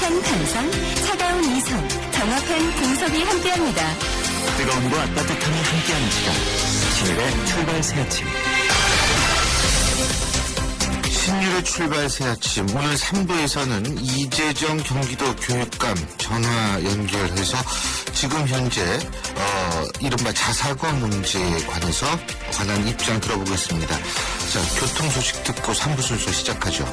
촉촉한 탄성, 차가운 이성, 정확한 분석이 함께합니다. 뜨거움과 따뜻함이 함께하는 시간. 신일의 출발 새 아침. 신일의 출발 새 아침. 오늘 3부에서는 이재정 경기도 교육감 전화 연결해서 지금 현재 이른바 자사고 문제에 관한 입장 들어보겠습니다. 자, 교통 소식 듣고 3부 순서 시작하죠.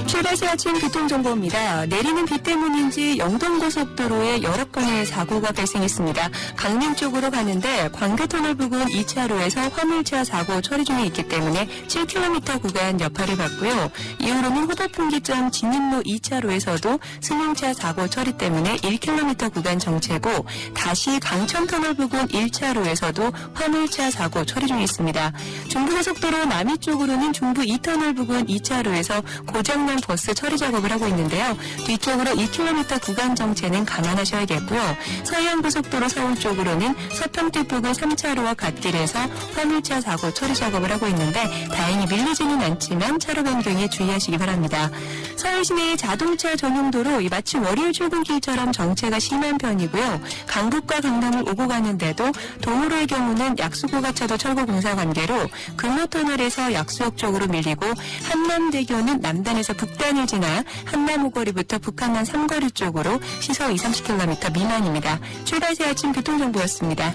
출발새 아침 교통정보입니다. 내리는 비 때문인지 영동고속도로에 여러 건의 사고가 발생했습니다. 강릉 쪽으로 가는데 광교터널 부근 2차로에서 화물차 사고 처리 중에 있기 때문에 7km 구간 여파를 받고요. 이후로는 호다풍기점 진입로 2차로에서도 승용차 사고 처리 때문에 1km 구간 정체고 다시 강천터널 부근 1차로에서도 화물차 사고 처리 중에 있습니다. 중부고속도로 남이 쪽으로는 중부 2터널 부근 2차로에서 고장난 버스 처리 작업을 하고 있는데요. 뒤쪽으로 2km 구간 정체는 감안하셔야겠고요. 서해안고속도로 서울 쪽으로는 서평택 부근 3차로와 갓길에서 화물차 사고 처리 작업을 하고 있는데 다행히 밀리지는 않지만 차로 변경에 주의하시기 바랍니다. 서울 시내의 자동차 전용도로 마치 월요일 출근길처럼 정체가 심한 편이고요. 강북과 강남을 오고 가는데도 동호로의 경우는 약수고가차도 철거 공사 관계로 금호터널에서 약수역 쪽으로 밀리고 한남대교는 남단에서 북단을 지나 한남호거리부터 북한간 삼거리 쪽으로 시속 20-30km 미만입니다. 출발새 아침 교통정보였습니다.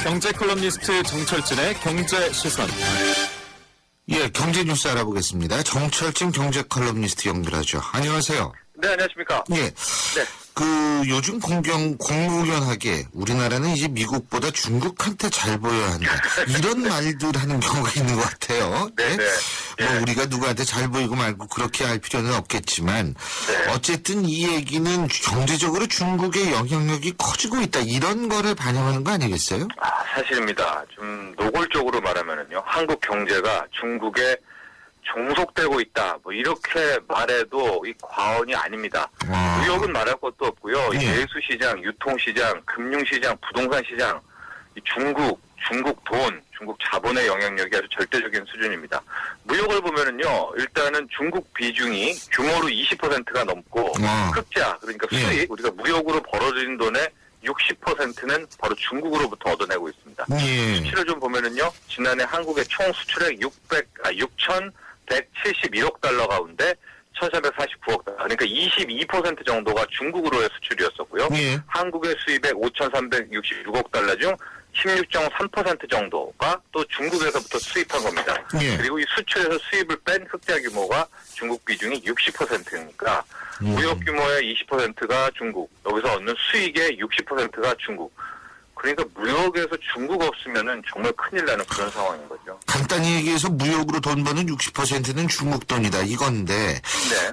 경제 컬럼니스트 정철진의 경제 시선. 예, 경제 뉴스 알아보겠습니다. 정철진 경제 컬럼니스트 연결하죠. 안녕하세요. 네, 안녕하십니까. 예. 네. 요즘 공공연하게 우리나라는 이제 미국보다 중국한테 잘 보여야 한다. 이런 말들 하는 경우가 있는 것 같아요. 네. 뭐 우리가 누구한테 잘 보이고 말고 그렇게 할 필요는 없겠지만 어쨌든 이 얘기는 경제적으로 중국의 영향력이 커지고 있다. 이런 거를 반영하는 거 아니겠어요? 사실입니다. 좀 노골적으로 말하면은요, 한국 경제가 중국에 종속되고 있다. 뭐 이렇게 말해도 이 과언이 아닙니다. 무역은 말할 것도 없고요. 내수시장, 유통시장, 금융시장, 부동산시장, 중국 돈, 중국 자본의 영향력이 아주 절대적인 수준입니다. 무역을 보면은요, 일단은 중국 비중이 규모로 20%가 넘고 흑자, 그러니까 수익, 우리가 무역으로 벌어들인 돈의 60%는 바로 중국으로부터 얻어내고 있습니다. 수치를 좀 보면은요, 지난해 한국의 총 수출액 6,171억 달러 가운데 1,349억 달러, 그러니까 22% 정도가 중국으로의 수출이었었고요. 한국의 수입액 5,366억 달러 중 16.3% 정도가 또 중국에서부터 수입한 겁니다. 그리고 이 수출에서 수입을 뺀 흑자 규모가 중국 비중이 60%니까 무역 규모의 20%가 중국, 여기서 얻는 수익의 60%가 중국. 그러니까 무역에서 중국 없으면은 정말 큰일 나는 그런 상황인 거죠. 간단히 얘기해서 무역으로 돈 버는 60%는 중국 돈이다 이건데.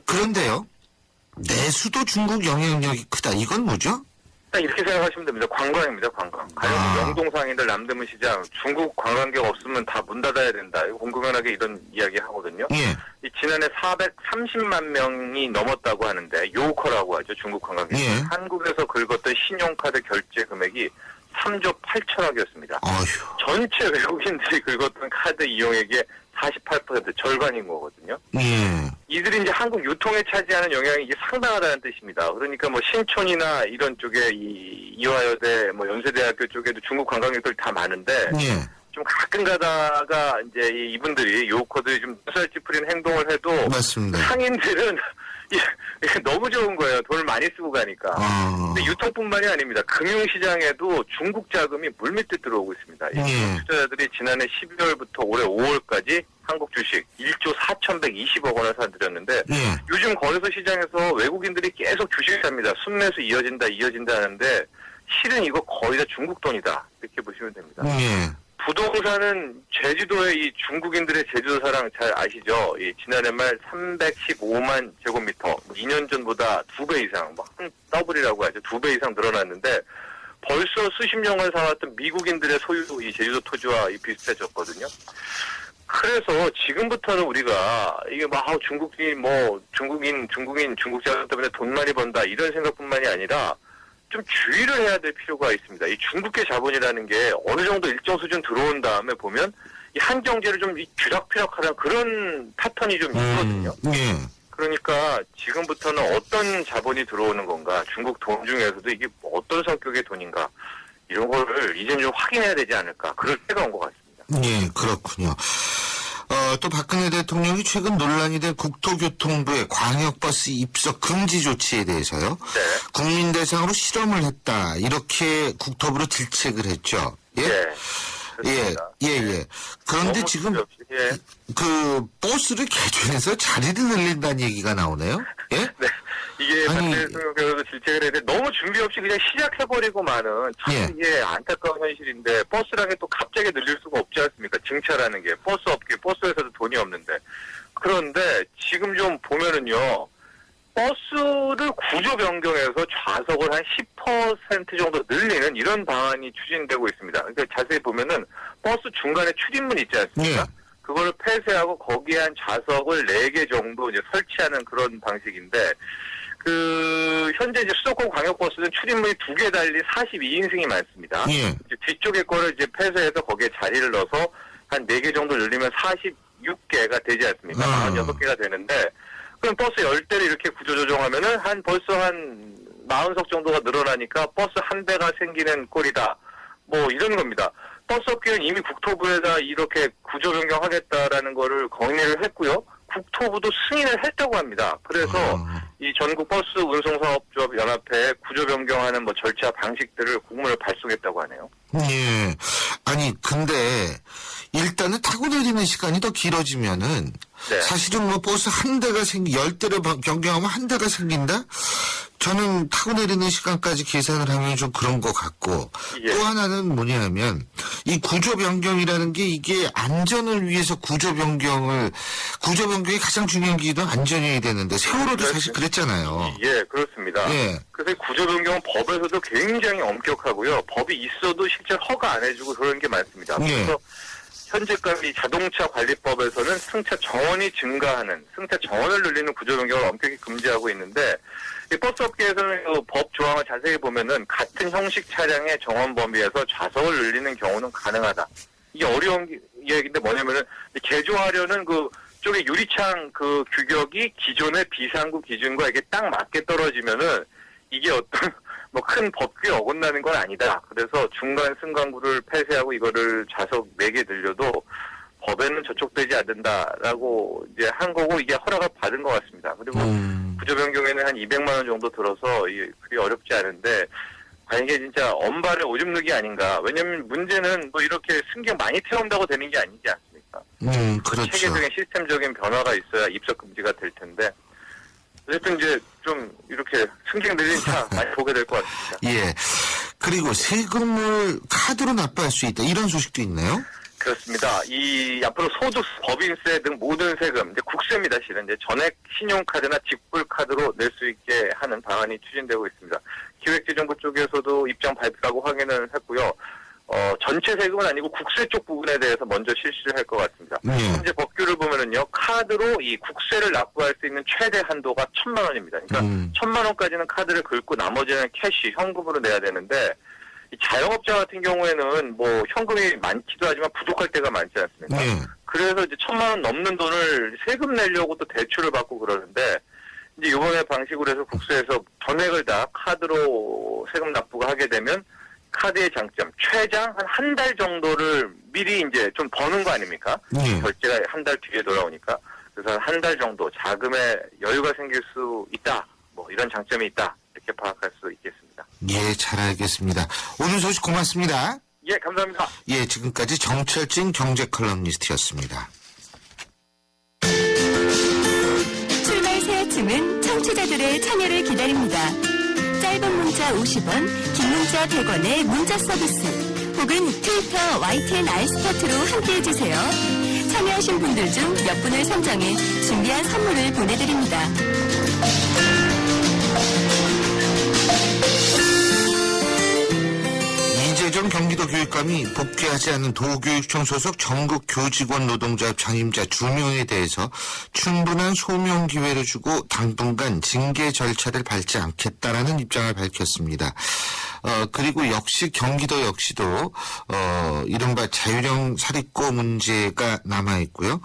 그런데요. 내수도 중국 영향력이 크다. 이건 뭐죠? 이렇게 생각하시면 됩니다. 관광입니다. 관광. 가령 영동상인들 남대문 시장 중국 관광객 없으면 다 문 닫아야 된다. 공공연하게 이런 이야기 하거든요. 지난해 430만 명이 넘었다고 하는데 요커라고 하죠. 중국 관광객. 한국에서 긁었던 신용카드 결제 금액이 3조 8천억이었습니다. 전체 외국인들이 긁었던 카드 이용액의 48% 절반인 거거든요. 이들이 이제 한국 유통에 차지하는 영향이 이게 상당하다는 뜻입니다. 그러니까 뭐 신촌이나 이런 쪽에 이화여대, 뭐 연세대학교 쪽에도 중국 관광객들 다 많은데 좀 가끔 가다가 이제 이분들이 요커들이 좀 눈살 찌푸린 행동을 해도 상인들은 너무 좋은 거예요. 돈을 많이 쓰고 가니까. 근데 유통뿐만이 아닙니다. 금융시장에도 중국 자금이 물밀듯 들어오고 있습니다. 투자자들이 지난해 12월부터 올해 5월까지 한국 주식 1조 4,120억 원을 사들였는데 요즘 거래소 시장에서 외국인들이 계속 주식을 삽니다. 순매수 이어진다 하는데 실은 이거 거의 다 중국 돈이다. 이렇게 보시면 됩니다. 부동산은 제주도의 이 중국인들의 제주도 사랑 잘 아시죠? 지난해 말 315만 제곱미터, 2년 전보다 2배 이상, 한 더블이라고 하죠. 2배 이상 늘어났는데 벌써 수십 년간 살았던 미국인들의 소유 이 제주도 토지와 비슷해졌거든요. 그래서 지금부터는 우리가 이게 막 중국인 중국 자산 때문에 돈 많이 번다 이런 생각뿐만이 아니라 좀 주의를 해야 될 필요가 있습니다. 이 중국계 자본이라는 게 어느 정도 일정 수준 들어온 다음에 보면 이 한 경제를 좀 쥐락펴락하는 그런 패턴이 좀 있거든요. 예. 그러니까 지금부터는 어떤 자본이 들어오는 건가, 중국 돈 중에서도 이게 어떤 성격의 돈인가 이런 거를 이제는 좀 확인해야 되지 않을까, 그럴 때가 온 것 같습니다. 예, 그렇군요. 또 박근혜 대통령이 최근 논란이 된 국토교통부의 광역버스 입석 금지 조치에 대해서요. 네. 국민 대상으로 실험을 했다. 이렇게 국토부로 질책을 했죠. 예? 네. 예, 그렇습니다. 예. 그런데 지금 예. 그 버스를 개조해서 자리를 늘린다는 얘기가 나오네요. 예? 네. 이게 아니, 박근혜 대통령께서도 질책을 했는데 너무 준비 없이 그냥 시작해버리고 마는 참 예. 이게 안타까운 현실인데, 버스라는 게 또 갑자기 늘릴 수가 없지 않습니까? 증차라는 게 버스 업계, 버스에서도 돈이 없는데. 그런데 지금 좀 보면은요, 버스를 구조 변경해서 좌석을 한 10% 정도 늘리는 이런 방안이 추진되고 있습니다. 그러니까 자세히 보면은 버스 중간에 출입문 있지 않습니까? 예. 그걸 폐쇄하고 거기에 한 좌석을 4개 정도 이제 설치하는 그런 방식인데, 현재 이제 수도권 광역버스는 출입문이 2개 달리 42인승이 많습니다. 예. 이제 뒤쪽에 거를 이제 폐쇄해서 거기에 자리를 넣어서 한 4개 정도 늘리면 46개가 되지 않습니까? 46개가 되는데, 그럼 버스 10대를 이렇게 구조조정하면은 벌써 한 40석 정도가 늘어나니까 버스 한 대가 생기는 꼴이다. 뭐 이런 겁니다. 버스 업계는 이미 국토부에다 이렇게 구조 변경하겠다라는 거를 건의를 했고요. 국토부도 승인을 했다고 합니다. 그래서 이 전국 버스 운송사업조합 연합회에 구조 변경하는 뭐 절차 방식들을 공문을 발송했다고 하네요. 예. 아니, 근데 일단은 타고 내리는 시간이 더 길어지면은 네. 사실은 뭐 버스 한 대가 10대를 변경하면 한 대가 생긴다? 저는 타고 내리는 시간까지 계산을 하면 좀 그런 것 같고, 예. 또 하나는 뭐냐면 이 구조 변경이라는 게 이게 안전을 위해서 구조 변경이 가장 중요한 게 안전이어야 되는데 세월호도 사실 그랬잖아요. 예, 그렇습니다. 예. 그래서 구조 변경은 법에서도 굉장히 엄격하고요. 법이 있어도 실제 허가 안 해주고 그런 게 많습니다. 예. 그래서 현재까지 자동차 관리법에서는 승차 정원이 증가하는, 승차 정원을 늘리는 구조 변경을 엄격히 금지하고 있는데, 이 버스 업계에서는 그 법 조항을 자세히 보면은 같은 형식 차량의 정원 범위에서 좌석을 늘리는 경우는 가능하다. 이게 어려운 얘기인데 뭐냐면은 개조하려는 쪽에 유리창 규격이 기존의 비상구 기준과 이게 딱 맞게 떨어지면은 이게 어떤 뭐 큰 법규에 어긋나는 건 아니다. 그래서 중간 승강구를 폐쇄하고 이거를 좌석 4개 늘려도 법에는 저촉되지 않는다라고 이제 한 거고, 이게 허락을 받은 것 같습니다. 그리고 구조 변경에는 한 200만 원 정도 들어서 이게 그리 어렵지 않은데, 과연 이게 진짜 엄발의 오줌 누기 아닌가. 왜냐면 문제는 뭐 이렇게 승객 많이 태운다고 되는 게 아니지 않습니까? 그렇죠. 체계적인 시스템적인 변화가 있어야 입석 금지가 될 텐데, 어쨌든 이제 좀 이렇게 승객 늘린 차 많이 보게 될 것 같습니다. 예. 그리고 세금을 카드로 납부할 수 있다. 이런 소식도 있나요? 그렇습니다. 이 앞으로 소득, 법인세 등 모든 세금, 이제 국세입니다. 실은 이제 전액 신용카드나 직불카드로 낼 수 있게 하는 방안이 추진되고 있습니다. 기획재정부 쪽에서도 입장 발표하고 확인을 했고요. 전체 세금은 아니고 국세 쪽 부분에 대해서 먼저 실시를 할 것 같습니다. 현재 법규를 보면은요, 카드로 이 국세를 납부할 수 있는 최대 한도가 1,000만 원입니다. 그러니까 1,000만 원까지는 카드를 긁고 나머지는 캐시, 현금으로 내야 되는데, 이 자영업자 같은 경우에는 뭐 현금이 많기도 하지만 부족할 때가 많지 않습니까? 그래서 이제 1,000만 원 넘는 돈을 세금 내려고 또 대출을 받고 그러는데, 이제 이번에 방식으로 해서 국세에서 전액을 다 카드로 세금 납부가 하게 되면 카드의 장점, 최장 한 달 정도를 미리 이제 좀 버는 거 아닙니까? 결제가 한 달 뒤에 돌아오니까. 그래서 한 달 정도 자금에 여유가 생길 수 있다. 뭐 이런 장점이 있다. 이렇게 파악할 수 있겠습니다. 예, 잘 알겠습니다. 오늘 소식 고맙습니다. 예, 감사합니다. 예, 지금까지 정철진 경제 컬럼니스트였습니다. 출발 새 아침은 청취자들의 참여를 기다립니다. 짧은 문자 50원, 긴 문자 100원의 문자 서비스, 혹은 트위터 YTN 알스타트로 함께해주세요. 참여하신 분들 중 몇 분을 선정해 준비한 선물을 보내드립니다. 이재정 경기도 경기도 교육감이 복귀하지 않은 도교육청 소속 전국 교직원 노동조합 전임자 2명에 대해서 충분한 소명 기회를 주고 당분간 징계 절차를 밟지 않겠다라는 입장을 밝혔습니다. 그리고 역시 경기도 역시도 이른바 자율형 사립고 문제가 남아있고요.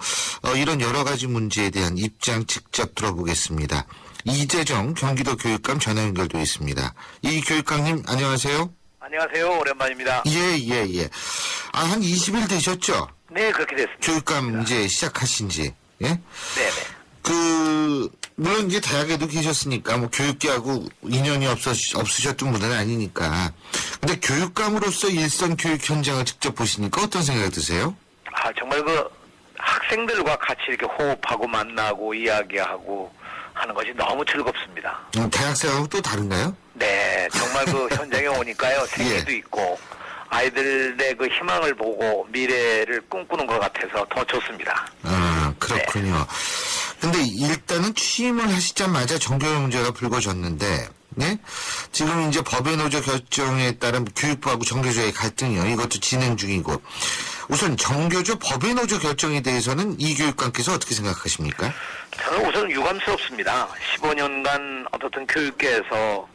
이런 여러 가지 문제에 대한 입장 직접 들어보겠습니다. 이재정 경기도 교육감 전화 연결돼 있습니다. 이 교육감님 안녕하세요. 안녕하세요. 오랜만입니다. 예. 한 20일 되셨죠? 네, 그렇게 됐습니다. 교육감 이제 시작하신 지. 예? 네네. 물론 이제 대학에도 계셨으니까 뭐 교육계하고 인연이 없으셨던 분은 아니니까. 근데 교육감으로서 일선 교육 현장을 직접 보시니까 어떤 생각이 드세요? 정말 학생들과 같이 이렇게 호흡하고 만나고 이야기하고 하는 것이 너무 즐겁습니다. 대학생하고 또 다른가요? 네, 정말 현장에 오니까요. 생기도 있고 아이들의 희망을 보고 미래를 꿈꾸는 것 같아서 더 좋습니다. 그렇군요. 네. 근데 일단은 취임을 하시자마자 정교육 문제가 불거졌는데, 네? 지금 이제 법의 노조 결정에 따른 교육부하고 정교조의 갈등이요. 이것도 진행 중이고. 우선 정교조 법의 노조 결정에 대해서는 이 교육감께서 어떻게 생각하십니까? 저는 우선 유감스럽습니다. 15년간 어떻든 교육계에서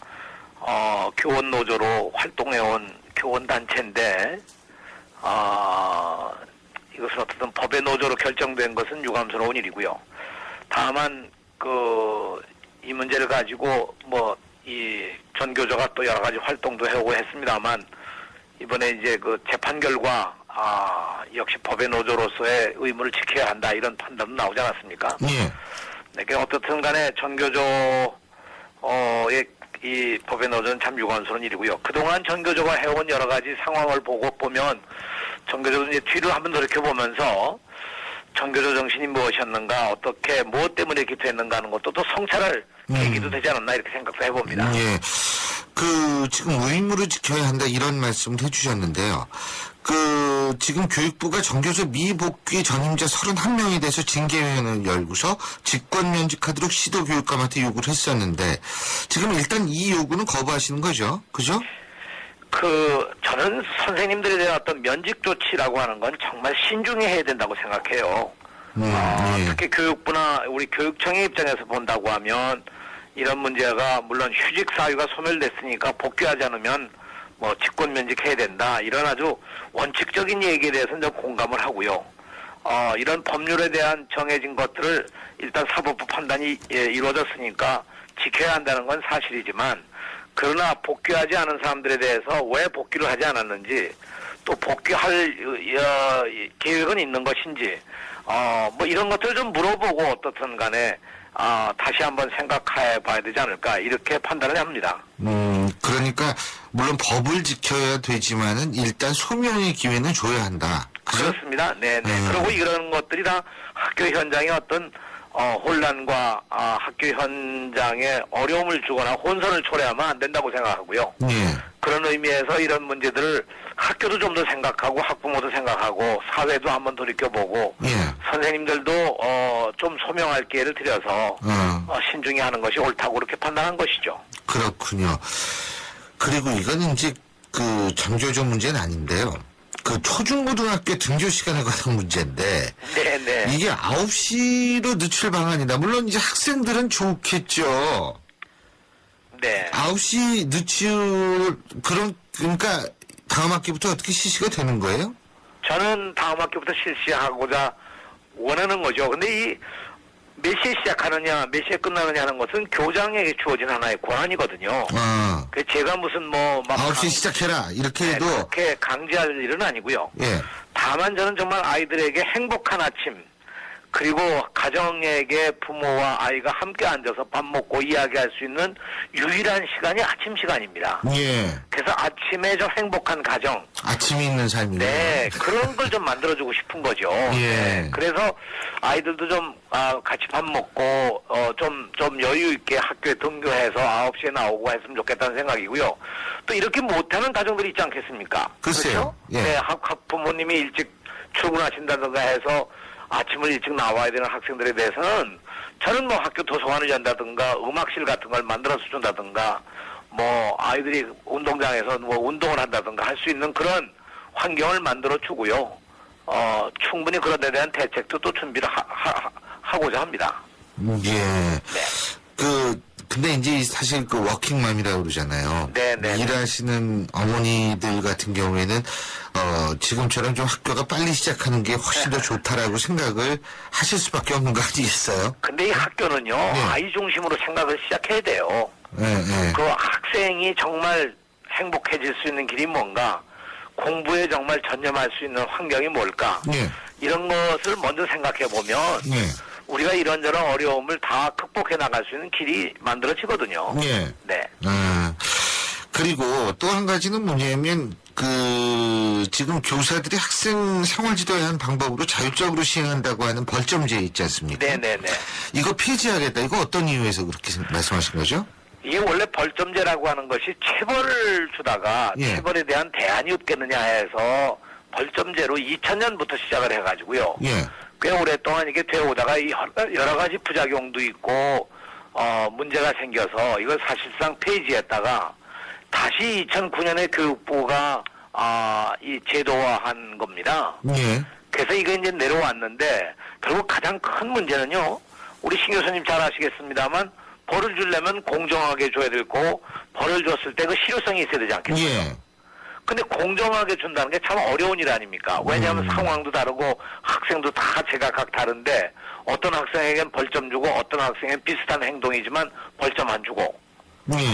교원 노조로 활동해온 교원 단체인데 이것은 어떻든 법의 노조로 결정된 것은 유감스러운 일이고요. 다만 이 문제를 가지고 이 전교조가 또 여러 가지 활동도 해오고 했습니다만 이번에 이제 재판 결과 역시 법의 노조로서의 의무를 지켜야 한다 이런 판단도 나오지 않았습니까? 예. 네, 어떻든 간에 전교조의 이 법의 노조는 참 유감스러운 일이고요. 그동안 전교조가 해온 여러 가지 상황을 보면 전교조는 이제 뒤를 한번 돌이켜보면서 전교조 정신이 무엇이었는가, 어떻게, 무엇 때문에 이렇게 됐는가 하는 것도 또 성찰할 계기도 되지 않았나 이렇게 생각도 해봅니다. 예. 지금 의무를 지켜야 한다 이런 말씀을 해주셨는데요. 지금 교육부가 전교조 미복귀 전임자 31명에 대해서 징계위원회를 열고서 직권면직하도록 시도교육감한테 요구를 했었는데 지금 일단 이 요구는 거부하시는 거죠? 그죠? 저는 선생님들에 대한 어떤 면직 조치라고 하는 건 정말 신중히 해야 된다고 생각해요. 예. 특히 교육부나 우리 교육청의 입장에서 본다고 하면 이런 문제가 물론 휴직 사유가 소멸됐으니까 복귀하지 않으면 직권 면직해야 된다. 이런 아주 원칙적인 얘기에 대해서는 좀 공감을 하고요. 이런 법률에 대한 정해진 것들을 일단 사법부 판단이 이루어졌으니까 지켜야 한다는 건 사실이지만 그러나 복귀하지 않은 사람들에 대해서 왜 복귀를 하지 않았는지 또 복귀할 계획은 있는 것인지 이런 것들을 좀 물어보고 어떻든 간에 다시 한번 생각해 봐야 되지 않을까 이렇게 판단을 합니다. 그러니까 물론 법을 지켜야 되지만은 일단 소명의 기회는 줘야 한다. 그죠? 그렇습니다. 네네. 그리고 이런 것들이 다 학교 현장의 어떤 혼란과 학교 현장에 어려움을 주거나 혼선을 초래하면 안 된다고 생각하고요. 예. 그런 의미에서 이런 문제들을 학교도 좀 더 생각하고 학부모도 생각하고 사회도 한번 돌이켜보고 예. 선생님들도 좀 소명할 기회를 드려서 신중히 하는 것이 옳다고 그렇게 판단한 것이죠. 그렇군요. 그리고 이거는 이제 전교조 문제는 아닌데요. 초중고등학교 등교 시간에 관한 문제인데 네네. 이게 9시로 늦출 방안이다. 물론 이제 학생들은 좋겠죠. 네. 9시 늦출 그러니까 다음 학기부터 어떻게 실시가 되는 거예요? 저는 다음 학기부터 실시하고자 원하는 거죠. 근데 몇 시에 시작하느냐, 몇 시에 끝나느냐 하는 것은 교장에게 주어진 하나의 권한이거든요. 제가 무슨 9시 시작해라 이렇게 해도 그렇게 강제할 일은 아니고요. 예. 다만 저는 정말 아이들에게 행복한 아침 그리고 가정에게 부모와 아이가 함께 앉아서 밥 먹고 이야기할 수 있는 유일한 시간이 아침 시간입니다. 예. 그래서 아침에 좀 행복한 가정. 아침이 있는 삶이네. 네, 그런 걸 좀 만들어주고 싶은 거죠. 예. 네, 그래서 아이들도 좀 같이 밥 먹고 좀 여유 있게 학교에 등교해서 9시에 나오고 했으면 좋겠다는 생각이고요. 또 이렇게 못하는 가정들이 있지 않겠습니까? 글쎄요. 그렇죠? 예. 네, 부모님이 일찍 출근하신다든가 해서 아침을 일찍 나와야 되는 학생들에 대해서는 저는 학교 도서관을 연다든가 음악실 같은 걸 만들어서 준다든가 아이들이 운동장에서 운동을 한다든가 할 수 있는 그런 환경을 만들어 주고요. 충분히 그런 데 대한 대책도 또 준비를 하고자 합니다. 예. 근데 이제 사실 그 워킹맘이라고 그러잖아요. 네네. 일하시는 어머니들 같은 경우에는, 지금처럼 좀 학교가 빨리 시작하는 게 훨씬 더 좋다라고 생각을 하실 수밖에 없는 거 아니겠어요? 근데 이 학교는요, 아이 중심으로 생각을 시작해야 돼요. 그 학생이 정말 행복해질 수 있는 길이 뭔가, 공부에 정말 전념할 수 있는 환경이 뭘까, 이런 것을 먼저 생각해 보면, 우리가 이런저런 어려움을 다 극복해 나갈 수 있는 길이 만들어지거든요. 네. 그리고 또 한 가지는 뭐냐면, 지금 교사들이 학생 생활지도에 한 방법으로 자율적으로 시행한다고 하는 벌점제 있지 않습니까? 네네네. 이거 폐지하겠다. 이거 어떤 이유에서 그렇게 말씀하신 거죠? 이게 원래 벌점제라고 하는 것이 체벌을 주다가 체벌에 대한 대안이 없겠느냐 해서 벌점제로 2000년부터 시작을 해가지고요. 꽤 오랫동안 이게 되어오다가 여러 가지 부작용도 있고 문제가 생겨서 이걸 사실상 폐지했다가 다시 2009년에 교육부가 이 제도화한 겁니다. 그래서 이거 이제 내려왔는데 결국 가장 큰 문제는요. 우리 신 교수님 잘 아시겠습니다만 벌을 주려면 공정하게 줘야 되고 벌을 줬을 때 그 실효성이 있어야 되지 않겠어요? 근데 공정하게 준다는 게 참 어려운 일 아닙니까? 왜냐하면 상황도 다르고 학생도 다 제각각 다른데 어떤 학생에겐 벌점 주고 어떤 학생에겐 비슷한 행동이지만 벌점 안 주고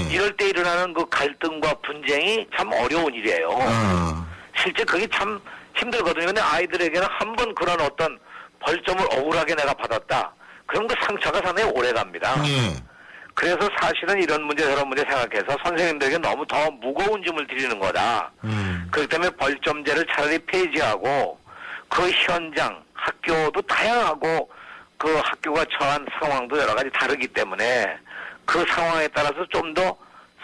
이럴 때 일어나는 그 갈등과 분쟁이 참 어려운 일이에요. 실제 그게 참 힘들거든요. 근데 아이들에게는 한 번 그런 어떤 벌점을 억울하게 내가 받았다. 그럼 그 상처가 상당히 오래 갑니다. 그래서 사실은 이런 문제 저런 문제 생각해서 선생님들에게 너무 더 무거운 짐을 드리는 거다. 그렇기 때문에 벌점제를 차라리 폐지하고 그 현장 학교도 다양하고 그 학교가 처한 상황도 여러 가지 다르기 때문에 그 상황에 따라서 좀 더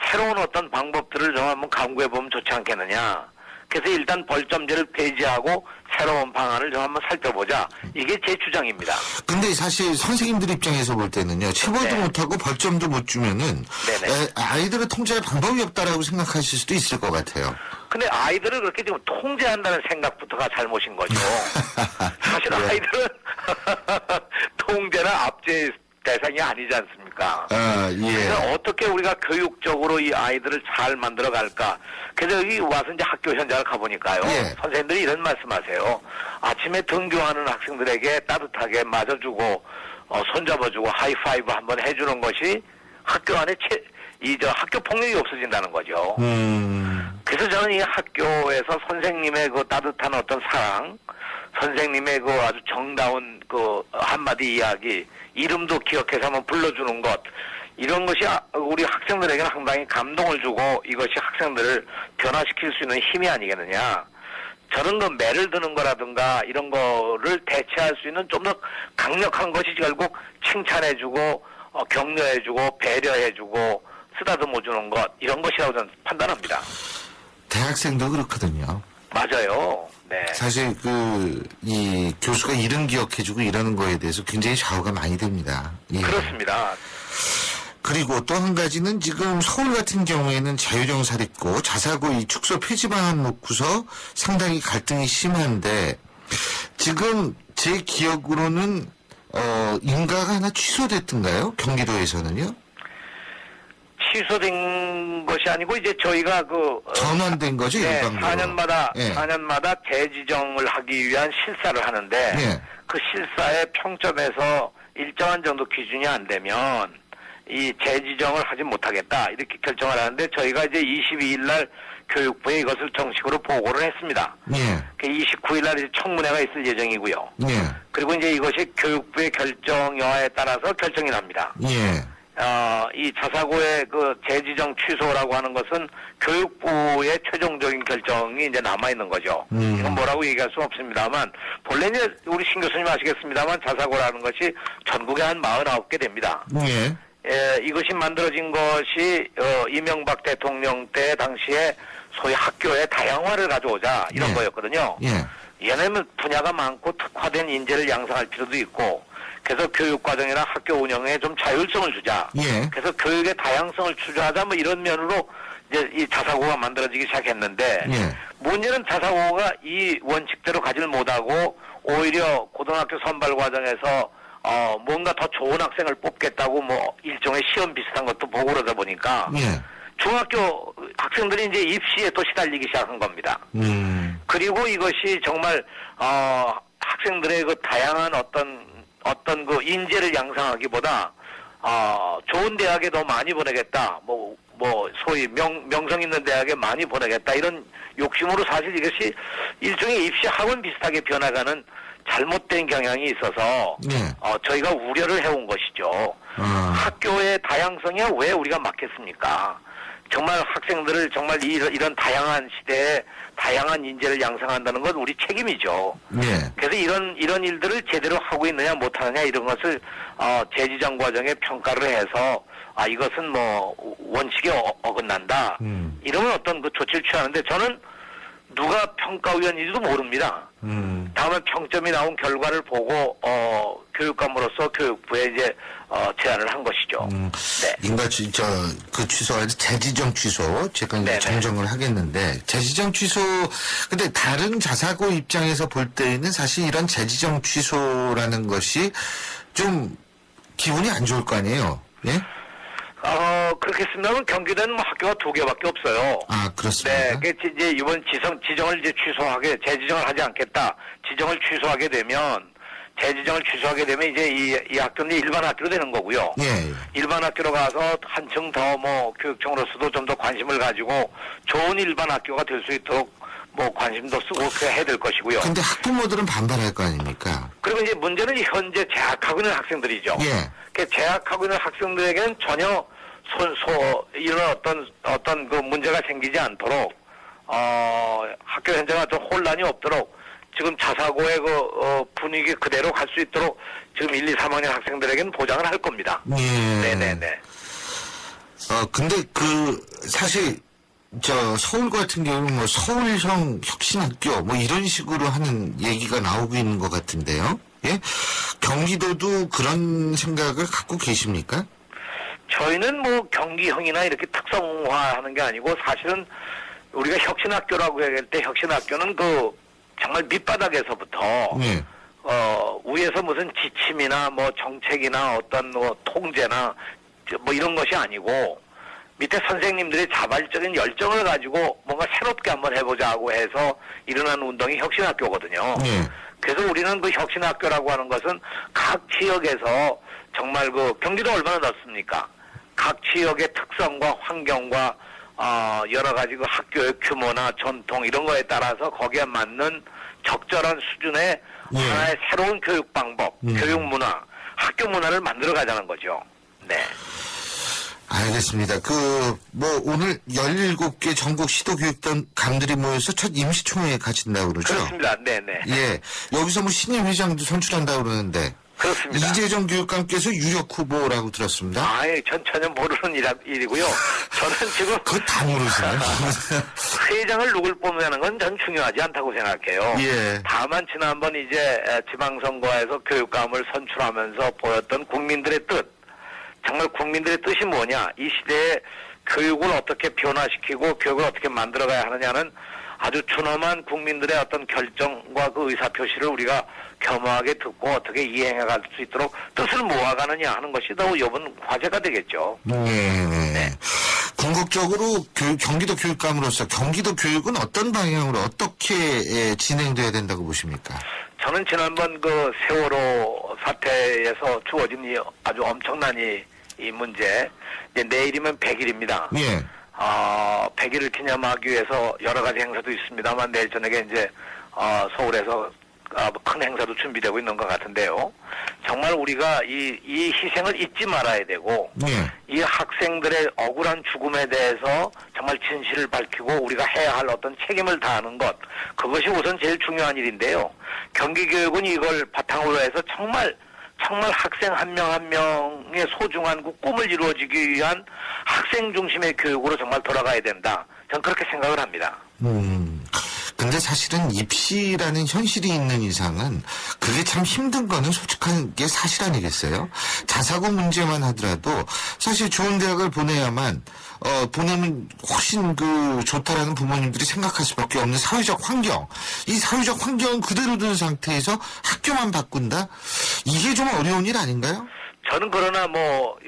새로운 어떤 방법들을 좀 한번 강구해 보면 좋지 않겠느냐. 그래서 일단 벌점제를 폐지하고 새로운 방안을 좀 한번 살펴보자. 이게 제 주장입니다. 근데 사실 선생님들 입장에서 볼 때는요. 체벌도 못하고 벌점도 못 주면은 아이들을 통제할 방법이 없다라고 생각하실 수도 있을 것 같아요. 근데 아이들을 그렇게 지금 통제한다는 생각부터가 잘못인 거죠. 사실 아이들은 통제나 압제의 대상이 아니지 않습니까? 그래서 어떻게 우리가 교육적으로 이 아이들을 잘 만들어 갈까? 그래서 여기 와서 이제 학교 현장을 가보니까요. 선생님들이 이런 말씀하세요. 아침에 등교하는 학생들에게 따뜻하게 맞아주고 손잡아주고 하이파이브 한번 해주는 것이 학교 안에 학교 폭력이 없어진다는 거죠. 그래서 저는 이 학교에서 선생님의 그 따뜻한 어떤 사랑, 선생님의 그 아주 정다운 그 한마디 이야기, 이름도 기억해서 한번 불러주는 것, 이런 것이 우리 학생들에게는 상당히 감동을 주고 이것이 학생들을 변화시킬 수 있는 힘이 아니겠느냐. 저는 그 매를 드는 거라든가 이런 거를 대체할 수 있는 좀 더 강력한 것이 결국 칭찬해주고 격려해주고 배려해주고 쓰다듬어주는 것, 이런 것이라고 저는 판단합니다. 대학생도 그렇거든요. 맞아요. 네. 사실 이 교수가 이름 기억해주고 이러는 거에 대해서 굉장히 좌우가 많이 됩니다. 그렇습니다. 그리고 또 한 가지는 지금 서울 같은 경우에는 자유정사했고 자사고 이 축소 폐지 방안 놓고서 상당히 갈등이 심한데 지금 제 기억으로는 인가가 하나 취소됐던가요? 경기도에서는요? 취소된 것이 아니고 이제 저희가 전환된 거죠, 일방적으로. 4년마다 재지정을 하기 위한 실사를 하는데 그 실사의 평점에서 일정한 정도 기준이 안 되면 이 재지정을 하지 못하겠다 이렇게 결정을 하는데 저희가 이제 22일 날 교육부에 이것을 정식으로 보고를 했습니다. 29일 날 이제 청문회가 있을 예정이고요. 그리고 이제 이것이 교육부의 결정 여하에 따라서 결정이 납니다. 이 자사고의 그 재지정 취소라고 하는 것은 교육부의 최종적인 결정이 이제 남아있는 거죠. 이건 뭐라고 얘기할 수는 없습니다만, 본래 이제 우리 신 교수님 아시겠습니다만 자사고라는 것이 전국에 한 49개 됩니다. 이것이 만들어진 것이, 이명박 대통령 때 당시에 소위 학교의 다양화를 가져오자 이런 거였거든요. 얘네는 분야가 많고 특화된 인재를 양성할 필요도 있고, 그래서 교육과정이나 학교 운영에 좀 자율성을 주자. 그래서 교육의 다양성을 추구하자 뭐 이런 면으로 이제 이 자사고가 만들어지기 시작했는데 예. 문제는 자사고가 이 원칙대로 가지를 못하고 오히려 고등학교 선발 과정에서 뭔가 더 좋은 학생을 뽑겠다고 뭐 일종의 시험 비슷한 것도 보고 그러다 보니까 예. 중학교 학생들이 이제 입시에 또 시달리기 시작한 겁니다. 그리고 이것이 정말 학생들의 그 다양한 어떤 그 인재를 양성하기보다 좋은 대학에 더 많이 보내겠다. 뭐 소위 명성 있는 대학에 많이 보내겠다. 이런 욕심으로 사실 이것이 일종의 입시 학원 비슷하게 변화가는 잘못된 경향이 있어서 네. 저희가 우려를 해온 것이죠. 학교의 다양성에 왜 우리가 막겠습니까? 정말 학생들을 정말 이런 다양한 시대에 다양한 인재를 양성한다는 건 우리 책임이죠. 네. 그래서 이런 일들을 제대로 하고 있느냐 못하느냐 이런 것을 재지정 과정에 평가를 해서 이것은 뭐 원칙에 어긋난다. 이러면 어떤 그 조치를 취하는데 저는 누가 평가위원인지도 모릅니다. 다음에 평점이 나온 결과를 보고 교육감으로서 교육부에 이제 제안을 한 것이죠. 네. 인가 그 취소가 재지정 취소 제가 이제 네네. 정정을 하겠는데 재지정 취소 근데 다른 자사고 입장에서 볼 때에는 사실 이런 재지정 취소라는 것이 좀 기분이 안 좋을 거 아니에요. 예? 그렇게 쓰면 경기도는 뭐 학교가 2개밖에 없어요. 그렇습니다. 네, 이제 이번 지정을 이제 재지정을 하지 않겠다. 지정을 취소하게 되면, 재지정을 취소하게 되면 이제 이 학교는 일반 학교로 되는 거고요. 예. 일반 학교로 가서 한층 더 뭐 교육청으로서도 좀 더 관심을 가지고 좋은 일반 학교가 될 수 있도록 뭐 관심도 쓰고 그렇게 해야 될 것이고요. 근데 학부모들은 반발할 거 아닙니까? 그리고 이제 문제는 현재 재학하고 있는 학생들이죠. 예. 그 재학하고 있는 학생들에게는 전혀 이런 어떤 그 문제가 생기지 않도록 학교 현장에 어떤 혼란이 없도록 지금 자사고의 그 분위기 그대로 갈 수 있도록 지금 1, 2, 3학년 학생들에게는 보장을 할 겁니다. 예. 네네네. 근데 사실 서울 같은 경우는 뭐 서울형 혁신학교 뭐 이런 식으로 하는 얘기가 나오고 있는 것 같은데요. 예? 경기도도 그런 생각을 갖고 계십니까? 저희는 뭐 경기형이나 이렇게 특성화하는 게 아니고 사실은 우리가 혁신학교라고 얘기할 때 혁신학교는 그 정말 밑바닥에서부터 예. 위에서 무슨 지침이나 뭐 정책이나 어떤 뭐 통제나 뭐 이런 것이 아니고 밑에 선생님들이 자발적인 열정을 가지고 뭔가 새롭게 한번 해보자고 해서 일어난 운동이 혁신학교거든요. 예. 그래서 우리는 그 혁신학교라고 하는 것은 각 지역에서 정말 그 경기도 얼마나 넓습니까? 각 지역의 특성과 환경과 여러 가지 그 학교의 규모나 전통 이런 거에 따라서 거기에 맞는 적절한 수준의 예. 하나의 새로운 교육 방법, 교육 문화, 학교 문화를 만들어 가자는 거죠. 네. 알겠습니다. 오늘 17개 전국 시도교육단 감들이 모여서 첫 임시총회 가진다고 그러죠? 그렇습니다. 네네. 예. 여기서 뭐 신임 회장도 선출한다고 그러는데. 그렇습니다. 이재정 교육감께서 유력 후보라고 들었습니다. 전 전혀 모르는 일이고요. 저는 지금 그거 다 모르시나요? 회장을 누굴 뽑냐는 건 전 중요하지 않다고 생각해요. 예. 다만 지난번 이제 지방선거에서 교육감을 선출하면서 보였던 국민들의 뜻, 정말 국민들의 뜻이 뭐냐, 이 시대에 교육을 어떻게 변화시키고 교육을 어떻게 만들어가야 하느냐는 아주 준엄한 국민들의 어떤 결정과 그 의사표시를 우리가 겸허하게 듣고 어떻게 이행해갈 수 있도록 뜻을 모아가느냐 하는 것이 더 이번 과제가 되겠죠. 네. 궁극적으로 경기도 교육감으로서 경기도 교육은 어떤 방향으로 어떻게 진행돼야 된다고 보십니까? 저는 지난번 그 세월호 사태에서 주어진 이 아주 엄청난 이 문제, 이제 내일이면 100일입니다. 예. 100일을 기념하기 위해서 여러 가지 행사도 있습니다만 내일 저녁에 이제 서울에서 큰 행사도 준비되고 있는 것 같은데요. 정말 우리가 이 희생을 잊지 말아야 되고 예. 이 학생들의 억울한 죽음에 대해서 정말 진실을 밝히고 우리가 해야 할 어떤 책임을 다하는 것, 그것이 우선 제일 중요한 일인데요. 경기교육은 이걸 바탕으로 해서 정말 학생 한 명 한 명의 소중한 그 꿈을 이루어지기 위한 학생 중심의 교육으로 정말 돌아가야 된다. 저는 그렇게 생각을 합니다. 근데 사실은 입시라는 현실이 있는 이상은 그게 참 힘든 거는 솔직한 게 사실 아니겠어요? 자사고 문제만 하더라도 사실 좋은 대학을 보내야만 보내면 훨씬 좋다라는 부모님들이 생각할 수밖에 없는 사회적 환경. 이 사회적 환경은 그대로 둔 상태에서 학교만 바꾼다? 이게 좀 어려운 일 아닌가요? 저는 그러나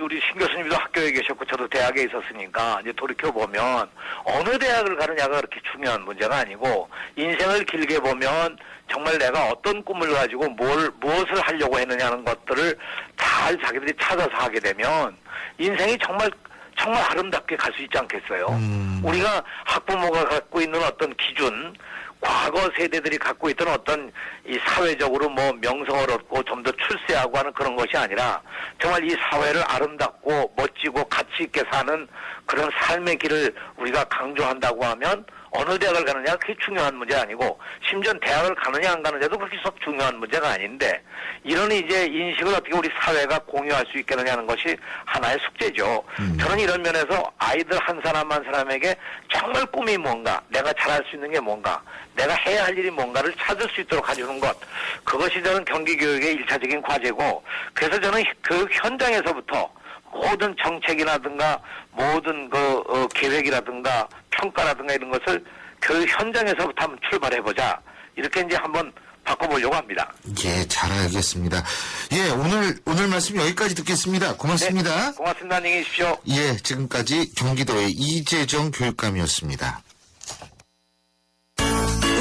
우리 신 교수님도 학교에 계셨고 저도 대학에 있었으니까 이제 돌이켜보면 어느 대학을 가느냐가 그렇게 중요한 문제가 아니고 인생을 길게 보면 정말 내가 어떤 꿈을 가지고 무엇을 하려고 했느냐는 것들을 잘 자기들이 찾아서 하게 되면 인생이 정말 아름답게 갈 수 있지 않겠어요? 우리가 학부모가 갖고 있는 어떤 기준, 과거 세대들이 갖고 있던 어떤 이 사회적으로 명성을 얻고 좀 더 출세하고 하는 그런 것이 아니라 정말 이 사회를 아름답고 멋지고 가치 있게 사는 그런 삶의 길을 우리가 강조한다고 하면 어느 대학을 가느냐 그게 중요한 문제 아니고 심지어 대학을 가느냐 안 가느냐도 그렇게 썩 중요한 문제가 아닌데 이런 이제 인식을 어떻게 우리 사회가 공유할 수 있겠느냐는 것이 하나의 숙제죠. 저는 이런 면에서 아이들 한 사람 한 사람에게 정말 꿈이 뭔가, 내가 잘할 수 있는 게 뭔가, 내가 해야 할 일이 뭔가를 찾을 수 있도록 해주는 것, 그것이 저는 경기교육의 일차적인 과제고, 그래서 저는 교육 현장에서부터 모든 정책이라든가 모든 계획이라든가 평가라든가 이런 것을 교육 현장에서부터 한번 출발해보자. 이렇게 이제 한번 바꿔보려고 합니다. 예, 잘 알겠습니다. 예, 오늘 말씀 여기까지 듣겠습니다. 고맙습니다. 네, 고맙습니다. 안녕히 계십시오. 예, 지금까지 경기도의 이재정 교육감이었습니다.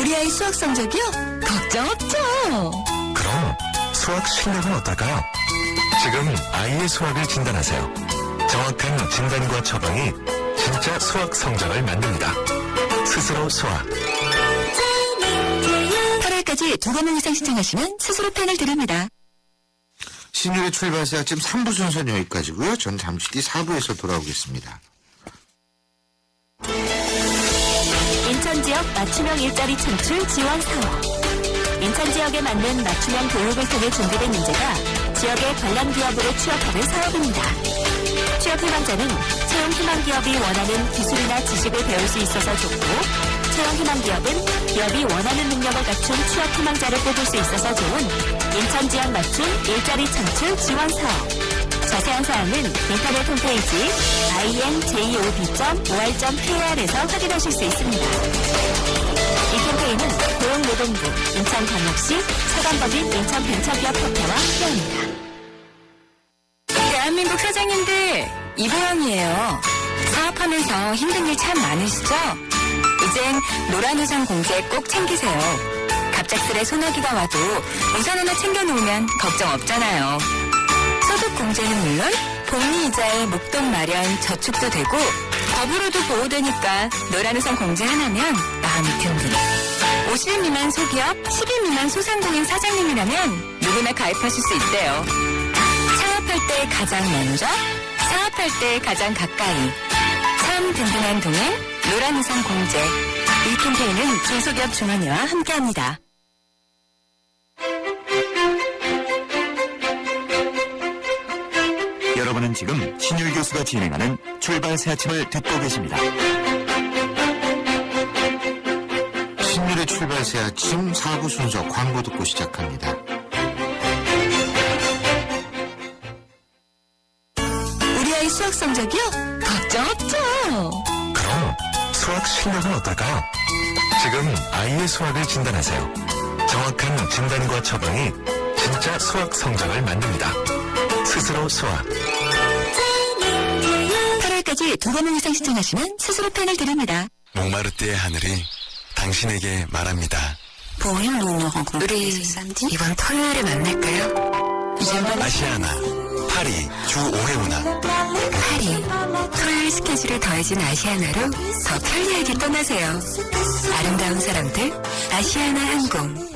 우리 아이 수학 성적이요? 걱정 없죠. 그럼 수학 실력은 어떨까요? 지금 아이의 수학을 진단하세요. 정확한 진단과 처방이 진짜 수학 성적을 만듭니다. 스스로 수학. 8월까지 2과목 이상 신청하시면 스스로 펜을 드립니다. 신율의 출발세 아침 3부 순서는 여기까지고요. 전 잠시 뒤 4부에서 돌아오겠습니다. 인천 지역 맞춤형 일자리 창출 지원 사업. 인천 지역에 맞는 맞춤형 교육을 통해 준비된 인재가 지역의 관련 기업으로 취업하는 사업입니다. 취업 희망자는 채용 희망 기업이 원하는 기술이나 지식을 배울 수 있어서 좋고, 채용 희망 기업은 기업이 원하는 능력을 갖춘 취업 희망자를 뽑을 수 있어서 좋은 인천 지역 맞춤 일자리 창출 지원 사업. 자세한 사항은 인터넷 홈페이지 injob.or.kr에서 확인하실 수 있습니다. 이 캠페인은 고용노동부, 인천광역시, 사단법인 인천벤처기업협회와 함께합니다. 대한민국 사장님들, 이보영이에요. 사업하면서 힘든 일 참 많으시죠? 이젠 노란우산 공제 꼭 챙기세요. 갑작스레 소나기가 와도 우산 하나 챙겨놓으면 걱정 없잖아요. 소득 공제는 물론 복리 이자에 목돈 마련 저축도 되고 법으로도 보호되니까 노란우산 공제 하나면 마음이 든든. 50인 미만 소기업, 10인 미만 소상공인 사장님이라면 누구나 가입하실 수 있대요. 창업할 때 가장 먼저, 사업할 때 가장 가까이. 참 든든한 동행, 노란우산 공제. 이 캠페인은 중소기업 중앙회와 함께합니다. 여러분은 지금 신율 교수가 진행하는 출발 새 아침을 듣고 계십니다. 신율의 출발세 아침 4부 순서 광고 듣고 시작합니다. 우리 아이 수학 성적이요? 걱정 없죠. 그럼 수학 실력은 어떨까요? 지금 아이의 수학을 진단하세요. 정확한 진단과 처방이 진짜 수학 성적을 만듭니다. 스스로 수학. 8월까지 2과목 이상 신청하시면 스스로 펜을 드립니다. 몽마르트의 하늘이 당신에게 말합니다. 우리 이번 토요일에 만날까요? 아시아나, 파리, 주 5회 운항. 파리, 토요일 스케줄에 더해진 아시아나로 더 편리하게 떠나세요. 아름다운 사람들, 아시아나 항공.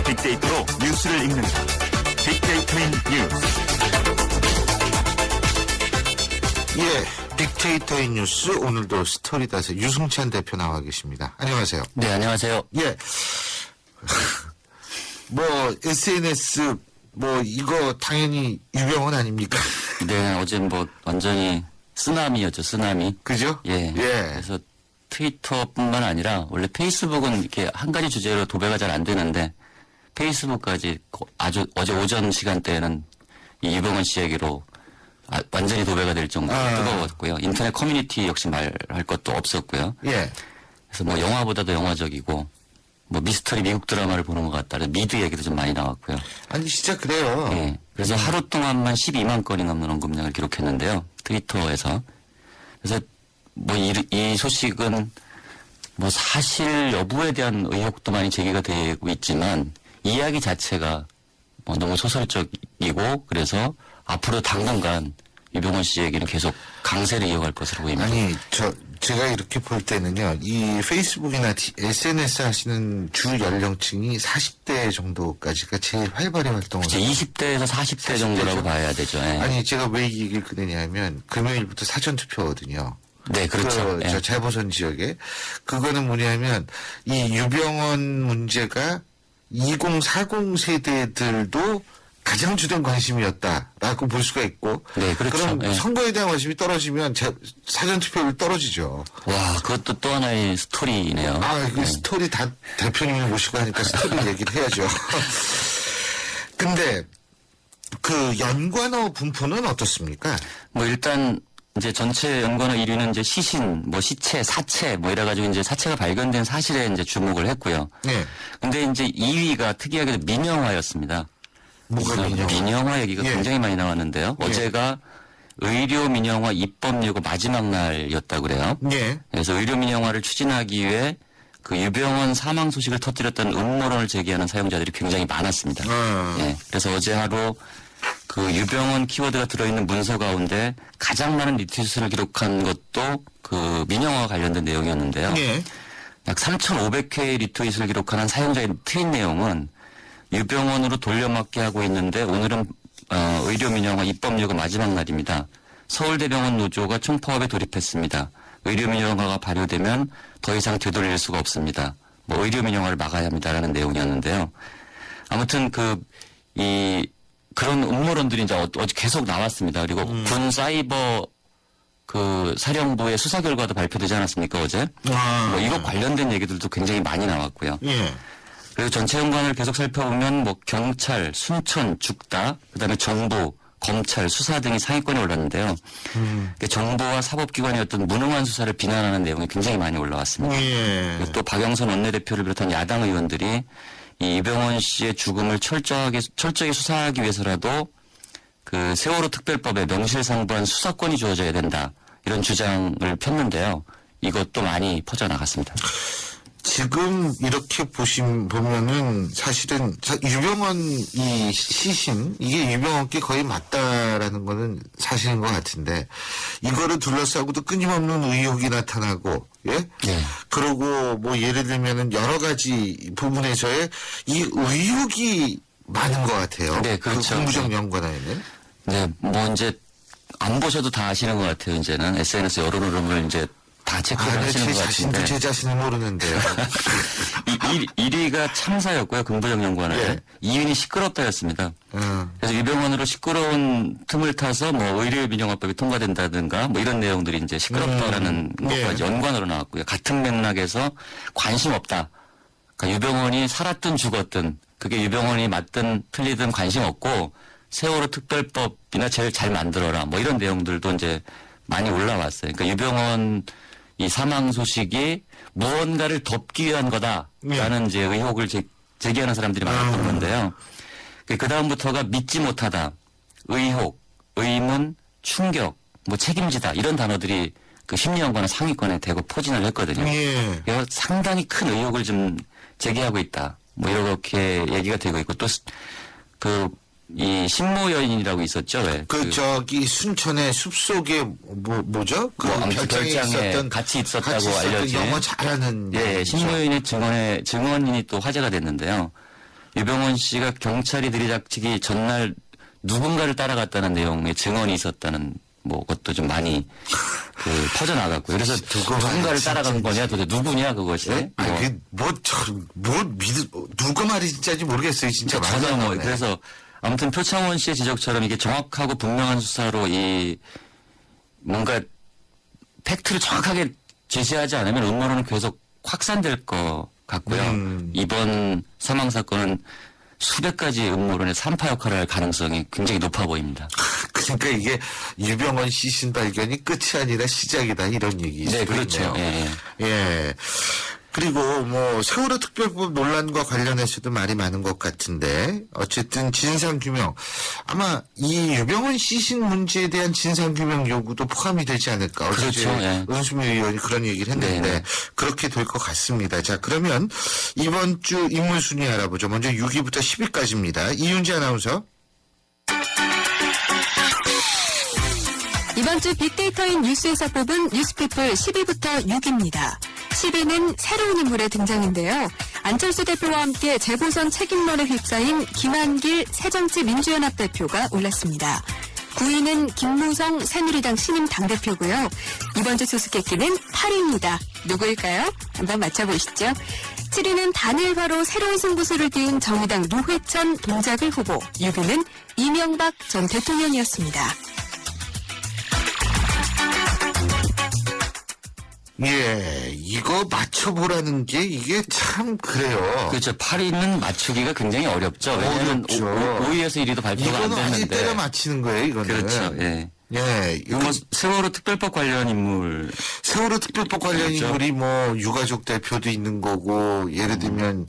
빅데이터로 뉴스를 읽는다. 빅데이터인 뉴스. 예, 빅데이터인 뉴스 오늘도 스토리닷의 유승찬 대표 나와 계십니다. 안녕하세요. 네, 안녕하세요. 예. 뭐 SNS 이거 당연히 유병헌 아닙니까? 네, 어제 뭐 완전히 쓰나미였죠, 쓰나미. 그죠? 예. 예. 그래서 트위터뿐만 아니라 원래 페이스북은 이렇게 한 가지 주제로 도배가 잘 안 되는데 페이스북까지 아주 어제 오전 시간대에는 이 유병헌 씨 얘기로 완전히 도배가 될 정도로 뜨거웠고요. 인터넷 커뮤니티 역시 말할 것도 없었고요. 예. 그래서 뭐 영화보다도 영화적이고 뭐 미스터리 미국 드라마를 보는 것 같다. 그래서 미드 얘기도 좀 많이 나왔고요. 아니, 진짜 그래요. 예. 그래서 하루 동안만 12만 건이 넘는 언급량을 기록했는데요. 트위터에서. 그래서 뭐 이 소식은 뭐 사실 여부에 대한 의혹도 많이 제기가 되고 있지만 이야기 자체가 뭐 너무 소설적이고 그래서 앞으로 당분간 유병헌 씨 얘기는 계속 강세를 이어갈 것으로 보입니다. 아니, 제가 이렇게 볼 때는요, 이 페이스북이나 SNS 하시는 주 연령층이 40대 정도까지가 제일 활발히 활동을 그렇죠. 20대에서 40대 정도라고 봐야 되죠. 예. 아니, 제가 왜 이 얘기를 꺼내냐면, 금요일부터 사전투표거든요. 네, 그렇죠. 저 재보선 지역에. 그거는 뭐냐면, 이 유병헌 문제가 2040 세대들도 가장 주된 관심이었다라고 볼 수가 있고. 네, 그렇죠. 그럼 예. 선거에 대한 관심이 떨어지면 사전투표율 떨어지죠. 와, 그것도 또 하나의 스토리네요. 그 스토리 다 대표님을 모시고 하니까 스토리 얘기를 해야죠. 근데 그 연관어 분포는 어떻습니까? 뭐 일단 이제 전체 연관어 1위는 이제 시신, 뭐 시체, 사체 뭐 이래가지고 이제 사체가 발견된 사실에 이제 주목을 했고요. 네. 근데 이제 2위가 특이하게도 민영화였습니다. 뭐가 민영화 얘기가 예. 굉장히 많이 나왔는데요. 예. 어제가 의료 민영화 입법 예고 마지막 날이었다고 그래요. 예. 그래서 의료 민영화를 추진하기 위해 그 유병헌 사망 소식을 터뜨렸다는 음모론을 제기하는 사용자들이 굉장히 많았습니다. 예. 그래서 어제 하루 그 유병헌 키워드가 들어있는 문서 가운데 가장 많은 리트윗을 기록한 것도 그 민영화와 관련된 내용이었는데요. 예. 약 3,500회의 리트윗을 기록한 한 사용자의 트윗 내용은 유병헌으로 돌려막기 하고 있는데 오늘은 의료 민영화 입법 예고 마지막 날입니다. 서울대병원 노조가 총파업에 돌입했습니다. 의료 민영화가 발효되면 더 이상 되돌릴 수가 없습니다. 뭐 의료 민영화를 막아야 합니다라는 내용이었는데요. 아무튼 그런 음모론들이 이제 어제 계속 나왔습니다. 그리고 군 사이버 그 사령부의 수사 결과도 발표되지 않았습니까 어제? 뭐 이거 관련된 얘기들도 굉장히 많이 나왔고요. 예. 그리고 전체 연관을 계속 살펴보면 뭐 경찰, 순천, 죽다, 그다음에 정부, 검찰, 수사 등이 상위권에 올랐는데요. 정부와 사법기관의 어떤 무능한 수사를 비난하는 내용이 굉장히 많이 올라왔습니다. 예. 그리고 또 박영선 원내대표를 비롯한 야당 의원들이 이 이병헌 씨의 죽음을 철저히 수사하기 위해서라도 그 세월호 특별법에 명실상부한 수사권이 주어져야 된다. 이런 주장을 폈는데요. 이것도 많이 퍼져나갔습니다. 지금 이렇게 보면은 사실은 유병헌 이 시신 이게 유병헌께 거의 맞다라는 거는 사실인 것 같은데 이거를 둘러싸고도 끊임없는 의혹이 나타나고 예? 네. 그리고 뭐 예를 들면은 여러 가지 부분에서의 이 의혹이 많은 것 같아요. 네, 그렇죠. 그 공부적 연관에는. 네, 뭐 이제 안 보셔도 다 아시는 것 같아요. 이제는 SNS 여론 흐름을 이제 다 체크를 하시는 것 같은데. 제 자신을 모르는데요. 1위가 참사였고요. 긍부적 연관을. 예. 2위는 시끄럽다였습니다. 그래서 유병헌으로 시끄러운 틈을 타서 뭐 의료 민영화법이 통과된다든가 뭐 이런 내용들이 이제 시끄럽다라는 것까지 연관으로 나왔고요. 같은 맥락에서 관심 없다. 그러니까 유병헌이 살았든 죽었든 그게 유병헌이 맞든 틀리든 관심 없고 세월호 특별법이나 제일 잘 만들어라. 뭐 이런 내용들도 이제 많이 올라왔어요. 그러니까 유병헌 이 사망 소식이 무언가를 덮기 위한 거다라는 이제 의혹을 제기하는 사람들이 많았던 건데요. 그 다음부터가 믿지 못하다, 의혹, 의문, 충격, 뭐 책임지다 이런 단어들이 그 심리연관의 상위권에 대거 포진을 했거든요. 예. 그래서 상당히 큰 의혹을 좀 제기하고 있다. 뭐 이렇게 얘기가 되고 있고 또 이 신모 여인이라고 있었죠. 왜? 저기 순천의 숲속에 뭐죠? 그 아무튼 별장에 있었던 같이 있었다고 알려진 영어 잘하는 예, 신모 여인의 증언인이 또 화제가 됐는데요. 유병헌 씨가 경찰이 들이닥치기 전날 누군가를 따라갔다는 내용의 증언이 있었다는 뭐 것도 좀 많이 퍼져나갔고요. 그래서 누군가를 따라간 거냐, 도대체 누구냐 그것이. 누가 말이 진짜인지 모르겠어요. 진짜 전혀 뭐 그래서 아무튼 표창원 씨의 지적처럼 이게 정확하고 분명한 수사로 이 뭔가 팩트를 정확하게 제시하지 않으면 음모론은 계속 확산될 것 같고요. 이번 사망 사건은 수백 가지 음모론의 산파 역할을 할 가능성이 굉장히 높아 보입니다. 그러니까 이게 유병헌 시신 발견이 끝이 아니라 시작이다 이런 얘기죠. 네, 그렇죠. 예. 예. 그리고 뭐 세월호 특별법 논란과 관련해서도 말이 많은 것 같은데 어쨌든 진상규명 아마 이 유병헌 시신 문제에 대한 진상규명 요구도 포함이 되지 않을까. 그렇죠. 예. 은수미 의원이 그런 얘기를 했는데 네네. 그렇게 될 것 같습니다. 자, 그러면 이번 주 인물 순위 알아보죠. 먼저 6위부터 10위까지입니다. 이윤지 아나운서. 이번 주 빅데이터인 뉴스에서 뽑은 뉴스피플 10위부터 6위입니다. 10위는 새로운 인물의 등장인데요. 안철수 대표와 함께 재보선 책임론에 휩싸인 김한길 새정치민주연합 대표가 올랐습니다. 9위는 김무성 새누리당 신임 당대표고요. 이번 주 수수께끼는 8위입니다. 누구일까요? 한번 맞춰보시죠. 7위는 단일화로 새로운 승부수를 띄운 정의당 노회찬 동작을 후보. 6위는 이명박 전 대통령이었습니다. 예, 이거 맞춰보라는 게 이게 참 그래요. 그렇죠. 8위는 맞추기가 굉장히 어렵죠. 왜냐하면 어렵죠. 5위에서 1위도 발표가 안 이거는 아직 됐는데. 때려 맞히는 거예요, 이거는. 그렇죠. 예. 예, 이거 뭐 세월호 특별법 관련 인물. 세월호 특별법 관련 그렇죠. 인물이 뭐 유가족 대표도 있는 거고 예를 들면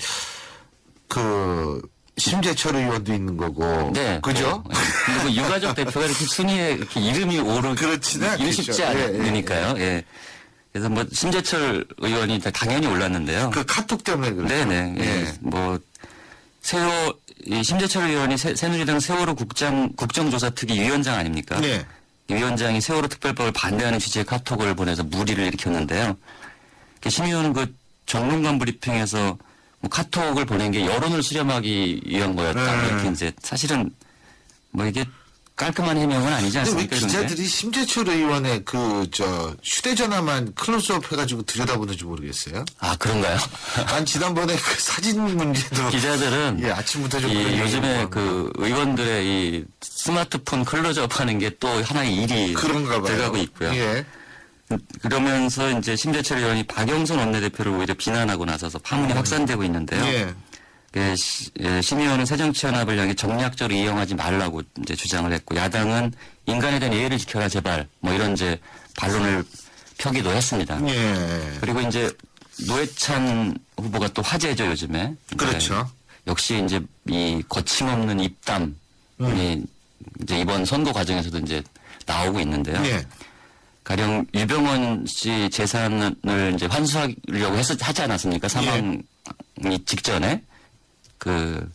그 심재철 의원도 있는 거고. 네. 그죠? 네. 근데 뭐 유가족 대표가 이렇게 순위에 이렇게 이름이 그렇지는 이름 쉽지 않겠죠. 않으니까요. 예. 그래서 뭐 심재철 의원이 당연히 올랐는데요. 그 카톡 때문에 그렇죠. 네네. 예. 예. 뭐 이 심재철 의원이 새누리당 세월호 국정조사특위 위원장 아닙니까? 네. 이 위원장이 세월호 특별법을 반대하는 취지의 카톡을 보내서 물의를 일으켰는데요. 심 의원은 그 정론관 브리핑에서 뭐 카톡을 보낸 게 여론을 수렴하기 위한 거였다. 이렇게 이제 사실은 뭐 이게 깔끔한 해명은 아니지 근데 왜 않습니까? 이런데? 기자들이 심재철 의원의 휴대전화만 클로즈업 해가지고 들여다보는지 모르겠어요. 아, 그런가요? 난 지난번에 그 사진 문제도. 기자들은 예, 아침부터 좀 그런 요즘에 얘기가 그 의원들의 이 스마트폰 클로즈업 하는 게 또 하나의 일이 그런가 봐요. 돼가고 있고요. 예. 그러면서 이제 심재철 의원이 박영선 원내대표를 오히려 비난하고 나서서 파문이 확산되고 있는데요. 예. 심 의원은 새정치연합을 향해 정략적으로 이용하지 말라고 이제 주장을 했고, 야당은 인간에 대한 예의를 지켜라 제발 뭐 이런 이제 반론을 펴기도 했습니다. 예. 그리고 이제 노회찬 후보가 또 화제죠 요즘에. 그렇죠. 네. 역시 이제 이 거침없는 입담이 이제 이번 선거 과정에서도 이제 나오고 있는데요. 예. 가령 유병헌 씨 재산을 이제 환수하려고 하지 않았습니까? 사망이 직전에 그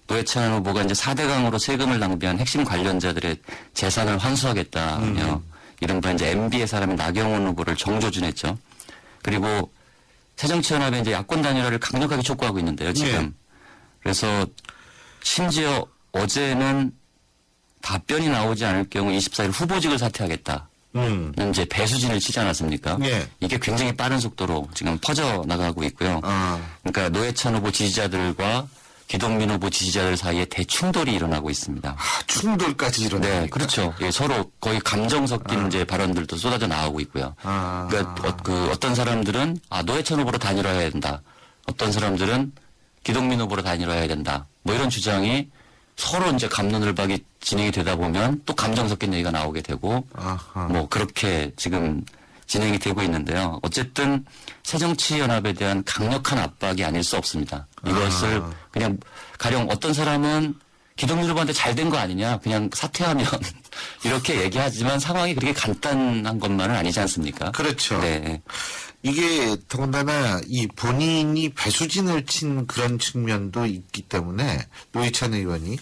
노회찬 후보가 이제 4대강으로 세금을 낭비한 핵심 관련자들의 재산을 환수하겠다며 이른바 이제 MB의 사람인 나경원 후보를 정조준했죠. 그리고 새정치연합의 이제 야권 단일화를 강력하게 촉구하고 있는데요, 지금. 그래서 심지어 어제는 답변이 나오지 않을 경우 24일 후보직을 사퇴하겠다. 이제 배수진을 치지 않았습니까? 예. 이게 굉장히 빠른 속도로 지금 퍼져나가고 있고요. 그러니까 노회찬 후보 지지자들과 기동민 후보 지지자들 사이에 대충돌이 일어나고 있습니다. 아, 충돌까지 일어나요. 네, 그렇죠. 예, 서로 거의 감정 섞인 이제 발언들도 쏟아져 나오고 있고요. 그러니까 어떤 사람들은 노회찬 후보로 단일화해야 된다. 어떤 사람들은 기동민 후보로 단일화해야 된다. 뭐 이런 주장이 서로 이제 갑론을박이 진행이 되다 보면 또 감정 섞인 얘기가 나오게 되고 뭐 그렇게 지금 진행이 되고 있는데요. 어쨌든 새정치연합에 대한 강력한 압박이 아닐 수 없습니다. 이것을 그냥 가령 어떤 사람은 기동민 후보한테 잘 된 거 아니냐 그냥 사퇴하면 이렇게 얘기하지만 상황이 그렇게 간단한 것만은 아니지 않습니까? 그렇죠. 네. 이게 더군다나 이 본인이 배수진을 친 그런 측면도 있기 때문에 노회찬 의원이